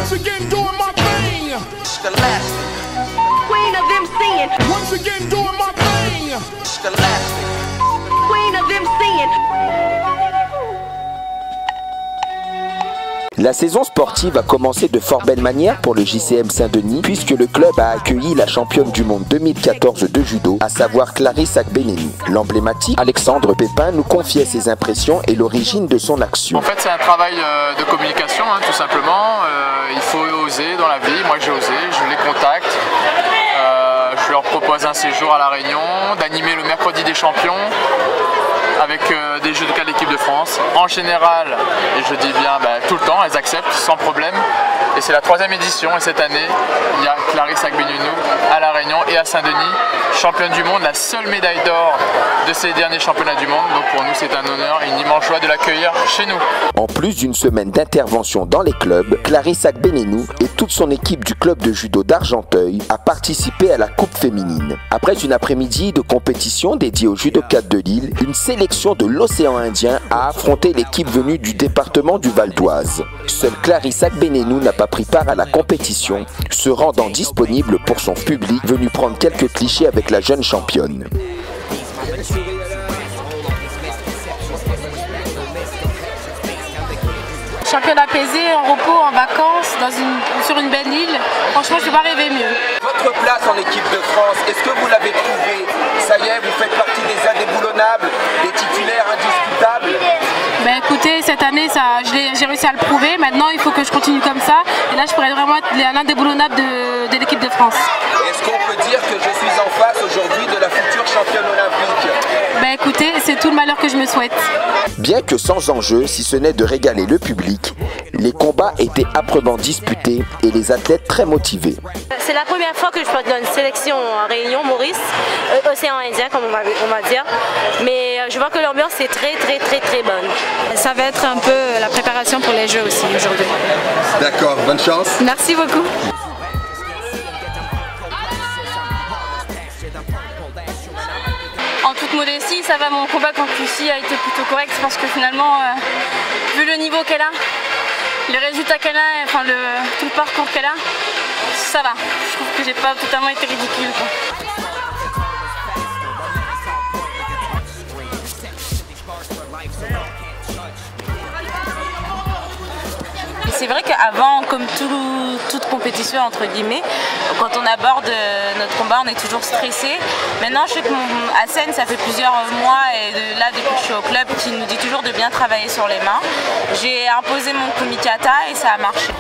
Once again doing my thing. Scholastic. Queen of them singing. Once again doing my thing. Scholastic. Queen of them singing. La saison sportive a commencé de fort belle manière pour le JCM Saint-Denis puisque le club a accueilli la championne du monde 2014 de judo, à savoir Clarisse Agbenenu. L'emblématique Alexandre Pépin nous confiait ses impressions et l'origine de son action. En fait, c'est un travail de communication, tout simplement. Il faut oser dans la vie. Moi, j'ai osé, je les contacte. Je leur propose un séjour à La Réunion, d'animer le mercredi des champions avec des jeux de cas de l'équipe de France. En général, et je dis bien tout le temps, elles acceptent sans problème. Et c'est la 3e édition et cette année, il y a Clarisse Agbenenu à La Réunion et à Saint-Denis, championne du monde, la seule médaille d'or de ces derniers championnats du monde. Donc pour nous, c'est un honneur et une immense joie de l'accueillir chez nous. En plus d'une semaine d'intervention dans les clubs, Clarisse Agbenenu et toute son équipe du club de judo d'Argenteuil a participé à la Coupe féminine. Après une après-midi de compétition dédiée aux judokates de Lille, une sélection de l'océan Indien a affronté l'équipe venue du département du Val d'Oise. Seule Clarisse Agbenenu n'a pas pris part à la compétition, se rendant disponible pour son public venu prendre quelques clichés avec la jeune championne. Championne apaisée, en repos, en vacances, sur une belle île. Franchement, je ne peux pas rêver mieux. Votre place en équipe de France, est-ce que vous l'avez trouvée? Ça y est, vous faites partie des indéboulonnables, des titulaires indiscutables? Ben écoutez, cette année, j'ai réussi à le prouver. Maintenant, il faut que je continue comme ça. Et là, je pourrais vraiment être l'indéboulonnable de l'équipe de France. Est-ce qu'on peut dire que je suis en face aujourd'hui de la future championne olympique? Ben écoutez, c'est tout le malheur que je me souhaite. Bien que sans enjeu, si ce n'est de régaler le public, les combats étaient âprement disputés et les athlètes très motivés. C'est la première fois que je passe dans une sélection en Réunion, Maurice, océan Indien comme on va dire, mais je vois que l'ambiance est très bonne. Ça va être un peu la préparation pour les Jeux aussi aujourd'hui. D'accord, bonne chance. Merci beaucoup. En toute modestie, ça va, mon combat contre Lucie a été plutôt correct parce que finalement, vu le niveau qu'elle a, les résultats qu'elle a, enfin tout le parcours qu'elle a, ça va. Je trouve que j'ai pas totalement été ridicule, quoi. C'est vrai qu'avant, comme toute compétition entre guillemets, quand on aborde notre combat, on est toujours stressé. Maintenant, je sais que à Seine, ça fait plusieurs mois et là, depuis que je suis au club, qui nous dit toujours de bien travailler sur les mains. J'ai imposé mon kumikata et ça a marché.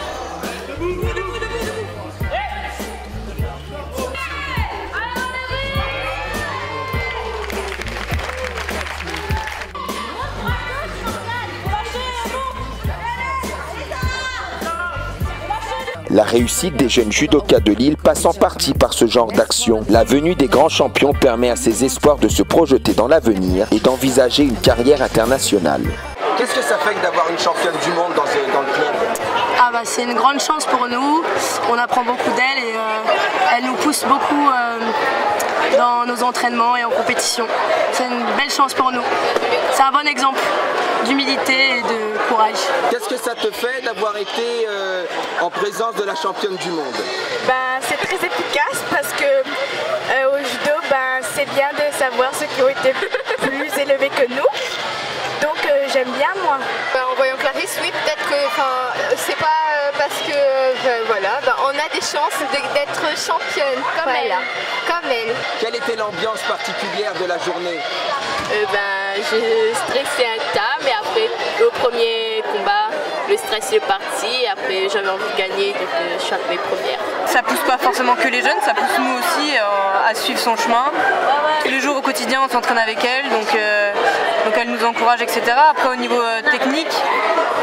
La réussite des jeunes judokas de Lille passe en partie par ce genre d'action. La venue des grands champions permet à ces espoirs de se projeter dans l'avenir et d'envisager une carrière internationale. Qu'est-ce que ça fait d'avoir une championne du monde dans le club? C'est une grande chance pour nous, on apprend beaucoup d'elle et elle nous pousse beaucoup dans nos entraînements et en compétition. C'est une belle chance pour nous. C'est un bon exemple d'humilité et de courage. Qu'est-ce que ça te fait d'avoir été en présence de la championne du monde? C'est très efficace parce que au judo, c'est bien de savoir ceux qui ont été plus élevés que nous. Donc j'aime bien moi. En voyant Clarisse, oui, peut-être que c'est pas parce que voilà, on a des chances d'être championne comme elle. Quelle était l'ambiance particulière de la journée? J'ai stressé un tas, mais après au premier combat, le stress est parti et après j'avais envie de gagner, donc je suis arrivée première. Ça pousse pas forcément que les jeunes, ça pousse nous aussi à suivre son chemin. Tous les jours au quotidien on s'entraîne avec elle, donc elle nous encourage, etc. Après au niveau technique,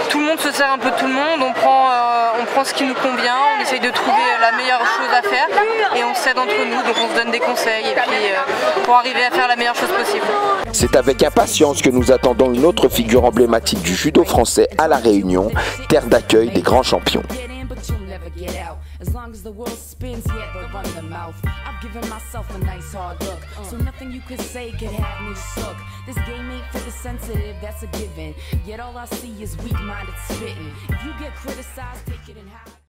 tout le monde se sert un peu de tout le monde, on prend ce qui nous convient, on essaye de trouver la meilleure chose à faire et on s'aide entre nous, donc on se donne des conseils et puis pour arriver à faire la meilleure chose possible. C'est avec impatience que nous attendons une autre figure emblématique du judo français à La Réunion, terre d'accueil des grands champions. As long as the world spins, yeah, they'll run the mouth. I've given myself a nice hard look, so nothing you could say could have me shook. This game ain't for the sensitive, that's a given. Yet all I see is weak-minded spitting. If you get criticized, take it and hide.